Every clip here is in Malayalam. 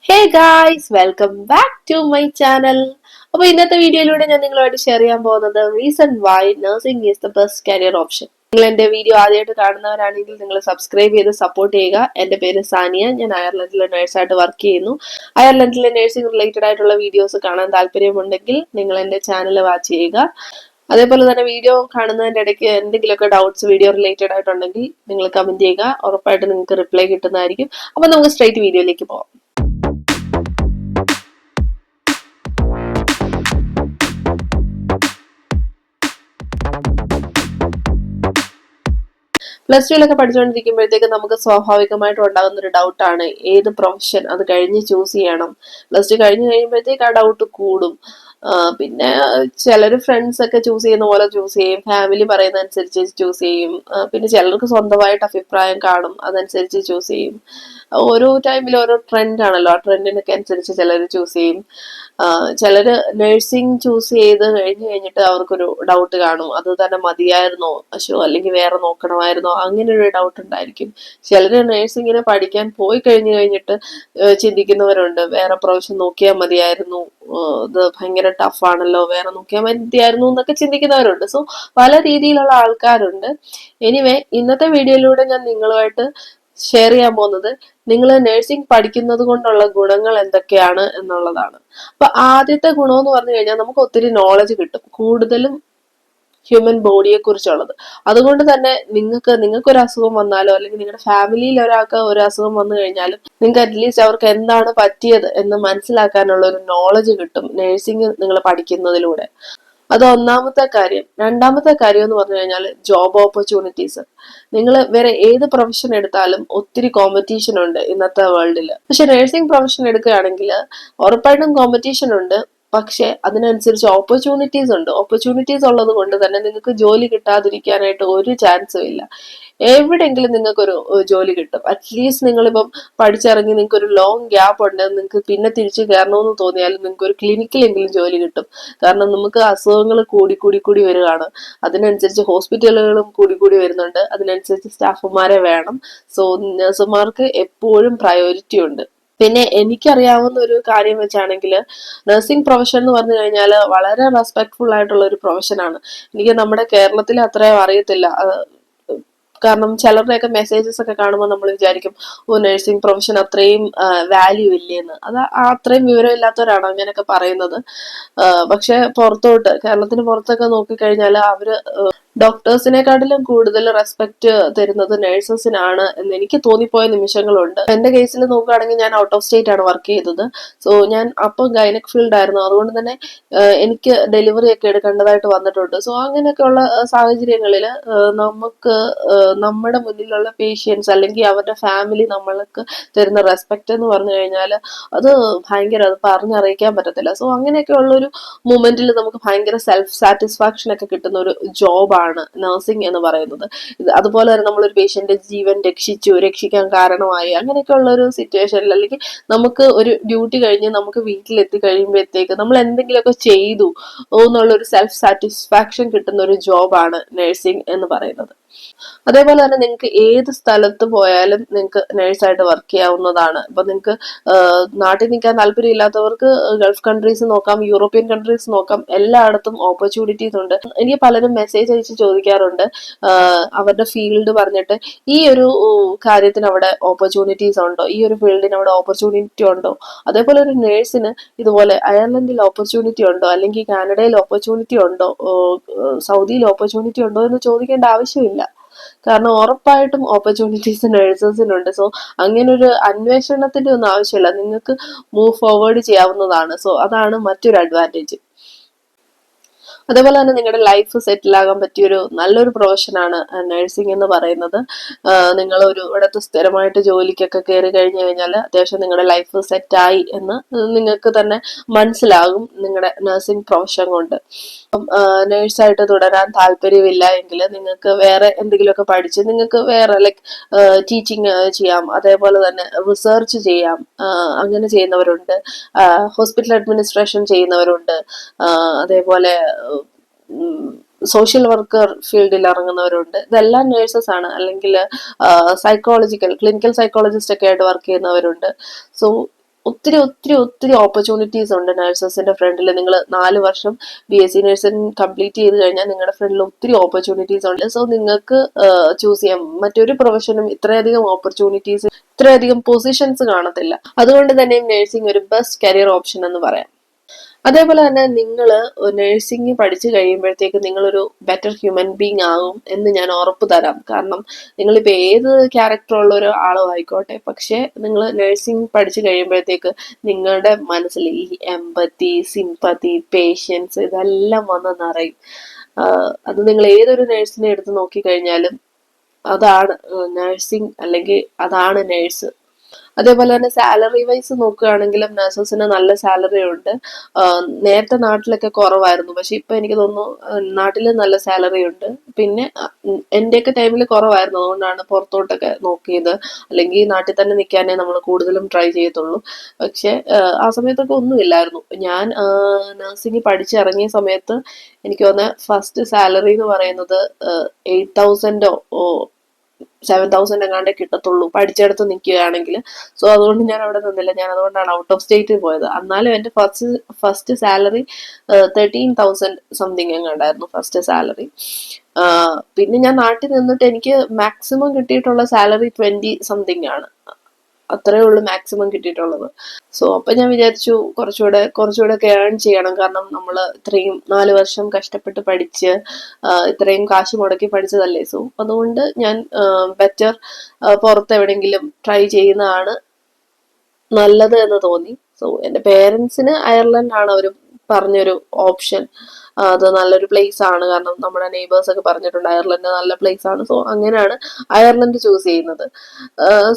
Hey guys, welcome back to my channel. അപ്പൊ ഇന്നത്തെ വീഡിയോയിലൂടെ ഞാൻ നിങ്ങളുമായിട്ട് ഷെയർ ചെയ്യാൻ പോകുന്നത് reason why nursing is the best career option. നിങ്ങൾ എന്റെ വീഡിയോ ആദ്യമായിട്ട് കാണുന്നവരാണെങ്കിൽ നിങ്ങൾ സബ്സ്ക്രൈബ് ചെയ്ത് സപ്പോർട്ട് ചെയ്യുക. എന്റെ പേര് സാനിയ, ഞാൻ അയർലൻഡിലെ നഴ്സായിട്ട് വർക്ക് ചെയ്യുന്നു. അയർലൻഡിലെ നഴ്സിംഗ് റിലേറ്റഡ് ആയിട്ടുള്ള വീഡിയോസ് കാണാൻ താല്പര്യമുണ്ടെങ്കിൽ നിങ്ങൾ എന്റെ ചാനൽ വാച്ച് ചെയ്യുക. അതേപോലെ തന്നെ വീഡിയോ കാണുന്നതിന്റെ ഇടയ്ക്ക് എന്തെങ്കിലുമൊക്കെ ഡൗട്ട്സ് വീഡിയോ റിലേറ്റഡ് ആയിട്ടുണ്ടെങ്കിൽ നിങ്ങൾ കമന്റ് ചെയ്യുക. ഉറപ്പായിട്ട് നിങ്ങൾക്ക് റിപ്ലൈ കിട്ടുന്നതായിരിക്കും. അപ്പൊ നമുക്ക് സ്ട്രൈറ്റ് വീഡിയോയിലേക്ക് പോകാം. പ്ലസ് ടുവിലൊക്കെ പഠിച്ചുകൊണ്ടിരിക്കുമ്പോഴത്തേക്ക് നമുക്ക് സ്വാഭാവികമായിട്ടും ഉണ്ടാകുന്ന ഒരു ഡൗട്ടാണ് ഏത് പ്രൊഫഷൻ അത് കഴിഞ്ഞ് ചൂസ് ചെയ്യണം. പ്ലസ് ടു കഴിഞ്ഞ് കഴിയുമ്പോഴത്തേക്ക് ആ ഡൗട്ട് കൂടും. പിന്നെ ചിലർ ഫ്രണ്ട്സ് ഒക്കെ ചൂസ് ചെയ്യുന്ന പോലെ ചൂസ് ചെയ്യും, ഫാമിലി പറയുന്ന അനുസരിച്ച് ചൂസ് ചെയ്യും, പിന്നെ ചിലർക്ക് സ്വന്തമായിട്ട് അഭിപ്രായം കാണും, അതനുസരിച്ച് ചൂസ് ചെയ്യും. ഓരോ ടൈമിൽ ഓരോ ട്രെൻഡ് ആണല്ലോ, ആ ട്രെൻഡിനൊക്കെ അനുസരിച്ച് ചിലർ ചൂസ് ചെയ്യും. ചിലര് നഴ്സിംഗ് ചൂസ് ചെയ്ത് കഴിഞ്ഞിട്ട് അവർക്കൊരു ഡൗട്ട് കാണും, അത് തന്നെ മതിയായിരുന്നോ അശോ, അല്ലെങ്കിൽ വേറെ നോക്കണമായിരുന്നോ, അങ്ങനെ ഒരു ഡൗട്ട് ഉണ്ടായിരിക്കും. ചിലര് നഴ്സിംഗിന് പഠിക്കാൻ പോയി കഴിഞ്ഞിട്ട് ചിന്തിക്കുന്നവരുണ്ട്, വേറെ പ്രൊഫഷൻ നോക്കിയാൽ മതിയായിരുന്നു, ഇത് ഭയങ്കര ടഫാണല്ലോ, വേറെ നോക്കിയാൽ മതിയായിരുന്നു എന്നൊക്കെ ചിന്തിക്കുന്നവരുണ്ട്. സോ പല രീതിയിലുള്ള ആൾക്കാരുണ്ട്. എനിവേ, ഇന്നത്തെ വീഡിയോയിലൂടെ ഞാൻ നിങ്ങളുമായിട്ട് ഷെയർ ചെയ്യാൻ പോകുന്നത് നിങ്ങൾ നഴ്സിംഗ് പഠിക്കുന്നത് കൊണ്ടുള്ള ഗുണങ്ങൾ എന്തൊക്കെയാണ് എന്നുള്ളതാണ്. അപ്പൊ ആദ്യത്തെ ഗുണം എന്ന് പറഞ്ഞു കഴിഞ്ഞാൽ നമുക്ക് ഒത്തിരി നോളജ് കിട്ടും, കൂടുതലും ഹ്യൂമൻ ബോഡിയെ കുറിച്ചുള്ളത്. അതുകൊണ്ട് തന്നെ നിങ്ങൾക്ക് ഒരു അസുഖം വന്നാലോ അല്ലെങ്കിൽ നിങ്ങളുടെ ഫാമിലിയിൽ ഒരാൾക്ക് ഒരു അസുഖം വന്നു കഴിഞ്ഞാലും നിങ്ങൾക്ക് അറ്റ്ലീസ്റ്റ് അവർക്ക് എന്താണ് പറ്റിയത് എന്ന് മനസ്സിലാക്കാനുള്ള ഒരു നോളജ് കിട്ടും നഴ്സിംഗ് നിങ്ങൾ പഠിക്കുന്നതിലൂടെ. അത് ഒന്നാമത്തെ കാര്യം. രണ്ടാമത്തെ കാര്യം എന്ന് പറഞ്ഞു കഴിഞ്ഞാൽ ജോബ് ഓപ്പർച്യൂണിറ്റീസ്. നിങ്ങൾ വേറെ ഏത് പ്രൊഫഷൻ എടുത്താലും ഒത്തിരി കോമ്പറ്റീഷൻ ഉണ്ട് ഇന്നത്തെ വേൾഡിൽ. പക്ഷെ നഴ്സിംഗ് പ്രൊഫഷൻ എടുക്കുകയാണെങ്കിൽ ഉറപ്പായിട്ടും കോമ്പറ്റീഷൻ ഉണ്ട്, പക്ഷെ അതിനനുസരിച്ച് ഓപ്പർച്യൂണിറ്റീസ് ഉണ്ട്. ഓപ്പർച്യൂണിറ്റീസ് ഉള്ളത് കൊണ്ട് തന്നെ നിങ്ങൾക്ക് ജോലി കിട്ടാതിരിക്കാനായിട്ട് ഒരു ചാൻസും ഇല്ല. എവിടെയെങ്കിലും നിങ്ങൾക്കൊരു ജോലി കിട്ടും. അറ്റ്ലീസ്റ്റ് നിങ്ങളിപ്പം പഠിച്ചിറങ്ങി നിങ്ങൾക്ക് ഒരു ലോങ് ഗ്യാപ്പ് ഉണ്ട്, നിങ്ങൾക്ക് പിന്നെ തിരിച്ചു കയറണമെന്ന് തോന്നിയാലും നിങ്ങൾക്ക് ഒരു ക്ലിനിക്കിലെങ്കിലും ജോലി കിട്ടും. കാരണം നമുക്ക് അസുഖങ്ങൾ കൂടി വരികയാണ്, അതിനനുസരിച്ച് ഹോസ്പിറ്റലുകളും കൂടി വരുന്നുണ്ട്, അതിനനുസരിച്ച് സ്റ്റാഫുമാരെ വേണം. സോ നഴ്സുമാർക്ക് എപ്പോഴും പ്രയോറിറ്റി ഉണ്ട്. പിന്നെ എനിക്കറിയാവുന്ന ഒരു കാര്യം വെച്ചാണെങ്കിൽ നഴ്സിംഗ് പ്രൊഫഷൻ എന്ന് പറഞ്ഞു കഴിഞ്ഞാൽ വളരെ റെസ്പെക്ട്ഫുൾ ആയിട്ടുള്ള ഒരു പ്രൊഫഷനാണ്. എനിക്ക് നമ്മുടെ കേരളത്തിൽ അത്രയും അറിയത്തില്ല. കാരണം ചിലരുടെയൊക്കെ മെസ്സേജസ് ഒക്കെ കാണുമ്പോൾ നമ്മൾ വിചാരിക്കും, ഓ നഴ്സിംഗ് പ്രൊഫഷൻ അത്രയും വാല്യൂ ഇല്ലേന്ന്. അത് അത്രയും വിവരമില്ലാത്തവരാണ് അങ്ങനെയൊക്കെ പറയുന്നത്. പക്ഷെ കേരളത്തിന് പുറത്തൊക്കെ നോക്കിക്കഴിഞ്ഞാൽ അവര് ഡോക്ടേഴ്സിനെക്കാട്ടിലും കൂടുതൽ റെസ്പെക്ട് തരുന്നത് നഴ്സസിനാണ് എന്ന് എനിക്ക് തോന്നിപ്പോയ നിമിഷങ്ങളുണ്ട്. എന്റെ കേസിൽ നോക്കുകയാണെങ്കിൽ ഞാൻ ഔട്ട് ഓഫ് സ്റ്റേറ്റ് ആണ് വർക്ക് ചെയ്തത്. സോ ഞാൻ അപ്പം ഗൈനക് ഫീൽഡ് ആയിരുന്നു, അതുകൊണ്ട് തന്നെ എനിക്ക് ഡെലിവറി ഒക്കെ എടുക്കേണ്ടതായിട്ട് വന്നിട്ടുണ്ട്. സോ അങ്ങനെയൊക്കെയുള്ള സാഹചര്യങ്ങളിൽ നമുക്ക് നമ്മുടെ മുന്നിലുള്ള പേഷ്യൻസ് അല്ലെങ്കിൽ അവരുടെ ഫാമിലി നമ്മൾക്ക് തരുന്ന റെസ്പെക്ട് എന്ന് പറഞ്ഞു കഴിഞ്ഞാൽ അത് ഭയങ്കര, അത് പറഞ്ഞറിയിക്കാൻ പറ്റത്തില്ല. സോ അങ്ങനെയൊക്കെ ഉള്ളൊരു മൊമെന്റിൽ നമുക്ക് ഭയങ്കര സെൽഫ് സാറ്റിസ്ഫാക്ഷൻ ഒക്കെ കിട്ടുന്ന ഒരു ജോബാണ് നഴ്സിംഗ് എന്ന് പറയുന്നത്. അതുപോലെ തന്നെ നമ്മളൊരു പേഷ്യന്റെ ജീവൻ രക്ഷിക്കാൻ കാരണമായി, അങ്ങനെയൊക്കെ ഉള്ള ഒരു സിറ്റുവേഷനിൽ അല്ലെങ്കിൽ നമുക്ക് ഒരു ഡ്യൂട്ടി കഴിഞ്ഞ് നമുക്ക് വീട്ടിലെത്തി കഴിയുമ്പോഴത്തേക്ക് നമ്മൾ എന്തെങ്കിലുമൊക്കെ ചെയ്തു എന്നുള്ള ഒരു സെൽഫ് സാറ്റിസ്ഫാക്ഷൻ കിട്ടുന്ന ഒരു ജോബാണ് നഴ്സിംഗ് എന്ന് പറയുന്നത്. അതേപോലെ തന്നെ നിങ്ങൾക്ക് ഏത് സ്ഥലത്ത് പോയാലും നിങ്ങൾക്ക് നഴ്സായിട്ട് വർക്ക് ചെയ്യാവുന്നതാണ്. ഇപ്പൊ നിങ്ങൾക്ക് നാട്ടിൽ നിൽക്കാൻ താല്പര്യമില്ലാത്തവർക്ക് ഗൾഫ് കൺട്രീസ് നോക്കാം, യൂറോപ്യൻ കൺട്രീസ് നോക്കാം, എല്ലായിടത്തും ഓപ്പർച്യൂണിറ്റീസ് ഉണ്ട്. എനിക്ക് പലരും മെസ്സേജ് അയച്ച് ചോദിക്കാറുണ്ട് അവരുടെ ഫീൽഡ് പറഞ്ഞിട്ട്, ഈ ഒരു കാര്യത്തിന് അവിടെ ഓപ്പർച്യൂണിറ്റീസ് ഉണ്ടോ, ഈ ഒരു ഫീൽഡിന് അവിടെ ഓപ്പർച്യൂണിറ്റി ഉണ്ടോ, അതേപോലെ ഒരു നേഴ്സിന് ഇതുപോലെ അയർലൻഡിൽ ഓപ്പർച്യൂണിറ്റി ഉണ്ടോ, അല്ലെങ്കിൽ കാനഡയിൽ ഓപ്പർച്യൂണിറ്റി ഉണ്ടോ, സൗദിയിൽ ഓപ്പർച്യൂണിറ്റി ഉണ്ടോ എന്ന് ചോദിക്കേണ്ട ആവശ്യമില്ല. കാരണം ഉറപ്പായിട്ടും ഓപ്പർച്യൂണിറ്റീസ് നഴ്സസിനുണ്ട്. സോ അങ്ങനെ ഒരു അന്വേഷണത്തിന്റെ ഒന്നും ആവശ്യമില്ല, നിങ്ങൾക്ക് മൂവ് ഫോർവേഡ് ചെയ്യാവുന്നതാണ്. സോ അതാണ് മറ്റൊരു അഡ്വാൻറ്റേജ്. അതേപോലെ തന്നെ നിങ്ങളുടെ ലൈഫ് സെറ്റിൽ ആകാൻ പറ്റിയൊരു നല്ലൊരു പ്രൊഫഷനാണ് നഴ്സിംഗ് എന്ന് പറയുന്നത്. നിങ്ങൾ ഒരു ഇടത്ത് സ്ഥിരമായിട്ട് ജോലിക്കൊക്കെ കയറി കഴിഞ്ഞു കഴിഞ്ഞാൽ അത്യാവശ്യം നിങ്ങളുടെ ലൈഫ് സെറ്റായി എന്ന് നിങ്ങൾക്ക് തന്നെ മനസ്സിലാകും നിങ്ങളുടെ നഴ്സിംഗ് പ്രൊഫഷൻ കൊണ്ട്. നേഴ്സായിട്ട് തുടരാൻ താല്പര്യമില്ല എങ്കിൽ നിങ്ങൾക്ക് വേറെ എന്തെങ്കിലുമൊക്കെ പഠിച്ച് നിങ്ങൾക്ക് വേറെ ലൈക്ക് ടീച്ചിങ് ചെയ്യാം, അതേപോലെ തന്നെ റിസർച്ച് ചെയ്യാം, അങ്ങനെ ചെയ്യുന്നവരുണ്ട്. ഹോസ്പിറ്റൽ അഡ്മിനിസ്ട്രേഷൻ ചെയ്യുന്നവരുണ്ട്. അതേപോലെ സോഷ്യൽ വർക്കർ ഫീൽഡിൽ ഇറങ്ങുന്നവരുണ്ട്. ഇതെല്ലാം നേഴ്സസ് ആണ്. അല്ലെങ്കിൽ ക്ലിനിക്കൽ സൈക്കോളജിസ്റ്റ് ഒക്കെ ആയിട്ട് വർക്ക് ചെയ്യുന്നവരുണ്ട്. സോ ഒത്തിരി ഒത്തിരി ഒത്തിരി ഓപ്പർച്യൂണിറ്റീസ് ഉണ്ട് നഴ്സസിന്റെ ഫ്രണ്ടിൽ. നിങ്ങൾ 4 വർഷം BSc നഴ്സിംഗ് കംപ്ലീറ്റ് ചെയ്ത് കഴിഞ്ഞാൽ നിങ്ങളുടെ ഫ്രണ്ടിൽ ഒത്തിരി ഓപ്പർച്യൂണിറ്റീസ് ഉണ്ട്. സോ നിങ്ങൾക്ക് ചൂസ് ചെയ്യാം. മറ്റൊരു പ്രൊഫഷനും ഇത്രയധികം ഓപ്പർച്യൂണിറ്റീസ്, ഇത്രയധികം പൊസിഷൻസ് കാണത്തില്ല. അതുകൊണ്ട് തന്നെ നഴ്സിംഗ് ഒരു ബെസ്റ്റ് കരിയർ ഓപ്ഷൻ എന്ന് പറയാം. അതേപോലെ തന്നെ നിങ്ങൾ നഴ്സിംഗ് പഠിച്ചു കഴിയുമ്പോഴത്തേക്ക് നിങ്ങളൊരു ബെറ്റർ ഹ്യൂമൻ ബീങ് ആകും എന്ന് ഞാൻ ഉറപ്പ് തരാം. കാരണം നിങ്ങളിപ്പോൾ ഏത് ക്യാരക്ടറുള്ള ഒരു ആളും ആയിക്കോട്ടെ, പക്ഷെ നിങ്ങൾ നഴ്സിംഗ് പഠിച്ചു കഴിയുമ്പോഴത്തേക്ക് നിങ്ങളുടെ മനസ്സിൽ ഈ എമ്പത്തി, സിമ്പത്തി, പേഷ്യൻസ് ഇതെല്ലാം വന്ന് നിറയും. അത് നിങ്ങൾ ഏതൊരു നഴ്സിനെ എടുത്ത് നോക്കിക്കഴിഞ്ഞാലും അതാണ് നഴ്സിംഗ്, അല്ലെങ്കിൽ അതാണ് നഴ്സ്. അതേപോലെ തന്നെ സാലറി വൈസ് നോക്കുകയാണെങ്കിലും നഴ്സസിന് നല്ല സാലറി ഉണ്ട്. നേരത്തെ നാട്ടിലൊക്കെ കുറവായിരുന്നു, പക്ഷെ ഇപ്പൊ എനിക്ക് തോന്നുന്നു നാട്ടിൽ നല്ല സാലറി ഉണ്ട്. പിന്നെ എന്റെയൊക്കെ ടൈമിൽ കുറവായിരുന്നു, അതുകൊണ്ടാണ് പുറത്തോട്ടൊക്കെ നോക്കിയത്. അല്ലെങ്കിൽ നാട്ടിൽ തന്നെ നിൽക്കാനേ നമ്മൾ കൂടുതലും ട്രൈ ചെയ്യത്തുള്ളൂ. പക്ഷെ ആ സമയത്തൊക്കെ ഒന്നുമില്ലായിരുന്നു. ഞാൻ നഴ്സിംഗ് പഠിച്ചിറങ്ങിയ സമയത്ത് എനിക്ക് തോന്നുന്നത് ഫസ്റ്റ് സാലറി എന്ന് പറയുന്നത് 8,000 7,000 എങ്ങാണ്ടേ കിട്ടത്തുള്ളൂ പഠിച്ചെടുത്ത് നിൽക്കുകയാണെങ്കിൽ. സോ അതുകൊണ്ട് ഞാൻ അവിടെ നിന്നില്ല. ഞാൻ അതുകൊണ്ടാണ് ഔട്ട് ഓഫ് സ്റ്റേറ്റ് പോയത്. എന്നാലും എൻ്റെ ഫസ്റ്റ് സാലറി 13,000 സംതിങ് എങ്ങാണ്ടായിരുന്നു ഫസ്റ്റ് സാലറി. പിന്നെ ഞാൻ നാട്ടിൽ നിന്നിട്ട് എനിക്ക് മാക്സിമം കിട്ടിയിട്ടുള്ള സാലറി 20 സംതിങ് ആണ്. അത്രേ ഉള്ളൂ മാക്സിമം കിട്ടിയിട്ടുള്ളത്. സോ അപ്പൊ ഞാൻ വിചാരിച്ചു കുറച്ചുകൂടെ ഒക്കെ ഏൺ ചെയ്യണം. കാരണം നമ്മൾ ഇത്രയും 4 വർഷം കഷ്ടപ്പെട്ട് പഠിച്ച് ഇത്രയും കാശ് മുടക്കി പഠിച്ചതല്ലേ. സോ അതുകൊണ്ട് ഞാൻ ബെറ്റർ പുറത്ത് എവിടെയെങ്കിലും ട്രൈ ചെയ്യുന്നതാണ് നല്ലത് എന്ന് തോന്നി. സോ എൻ്റെ പേരൻസിന് അയർലൻഡ് ആണ് അവർ പറഞ്ഞൊരു ഓപ്ഷൻ. അത് നല്ലൊരു പ്ലേസ് ആണ്, കാരണം നമ്മുടെ നെയ്ബേഴ്സ് ഒക്കെ പറഞ്ഞിട്ടുണ്ട് അയർലൻഡ് നല്ല പ്ലേസ് ആണ്. സോ അങ്ങനെയാണ് അയർലൻഡ് ചൂസ് ചെയ്യുന്നത്.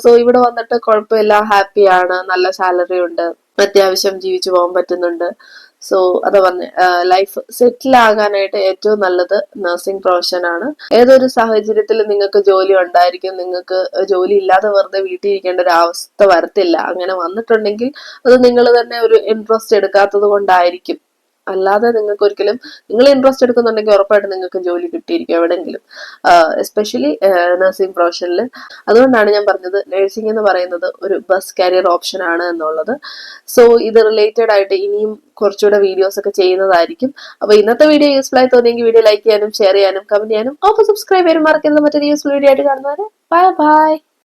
സോ ഇവിടെ വന്നിട്ട് കുഴപ്പമില്ല, ഹാപ്പിയാണ്, നല്ല സാലറി ഉണ്ട്, അത്യാവശ്യം ജീവിച്ചു പോകാൻ പറ്റുന്നുണ്ട്. സോ അതാ പറഞ്ഞ ലൈഫ് സെറ്റിൽ ആകാനായിട്ട് ഏറ്റവും നല്ലത് നഴ്സിംഗ് പ്രൊഫഷൻ ആണ്. ഏതൊരു സാഹചര്യത്തിൽ നിങ്ങൾക്ക് ജോലി ഉണ്ടായിരിക്കും, നിങ്ങൾക്ക് ജോലി ഇല്ലാതെ വെറുതെ വീട്ടിൽ ഇരിക്കേണ്ട ഒരു അവസ്ഥ വരത്തില്ല. അങ്ങനെ വന്നിട്ടുണ്ടെങ്കിൽ അത് നിങ്ങൾ തന്നെ ഒരു ഇൻട്രസ്റ്റ് എടുക്കാത്തത് കൊണ്ടായിരിക്കും. അല്ലാതെ നിങ്ങൾക്ക് ഒരിക്കലും, നിങ്ങൾ ഇൻട്രസ്റ്റ് എടുക്കുന്നുണ്ടെങ്കിൽ ഉറപ്പായിട്ട് നിങ്ങൾക്ക് ജോലി കിട്ടിയിരിക്കും എവിടെയെങ്കിലും, എസ്പെഷ്യലി നഴ്സിംഗ് പ്രൊഫഷനിൽ. അതുകൊണ്ടാണ് ഞാൻ പറഞ്ഞത് നഴ്സിംഗ് എന്ന് പറയുന്നത് ഒരു ബെസ്റ്റ് കരിയർ ഓപ്ഷൻ ആണ് എന്നുള്ളത്. സോ ഇത് റിലേറ്റഡ് ആയിട്ട് ഇനിയും കുറച്ചുകൂടെ വീഡിയോസ് ഒക്കെ ചെയ്യുന്നതായിരിക്കും. അപ്പൊ ഇന്നത്തെ വീഡിയോ യൂസ്ഫുൾ ആയി തോന്നിയെങ്കിൽ വീഡിയോ ലൈക്ക് ചെയ്യാനും ഷെയർ ചെയ്യാനും കമന്റ് ചെയ്യാനും സബ്സ്ക്രൈബ് ചെയ്യാനും മറക്കരുത്. മറ്റൊരു യൂസ്ഫുൾ വീഡിയോ ആയിട്ട് കാണുന്നവരെ ബൈ ബൈ.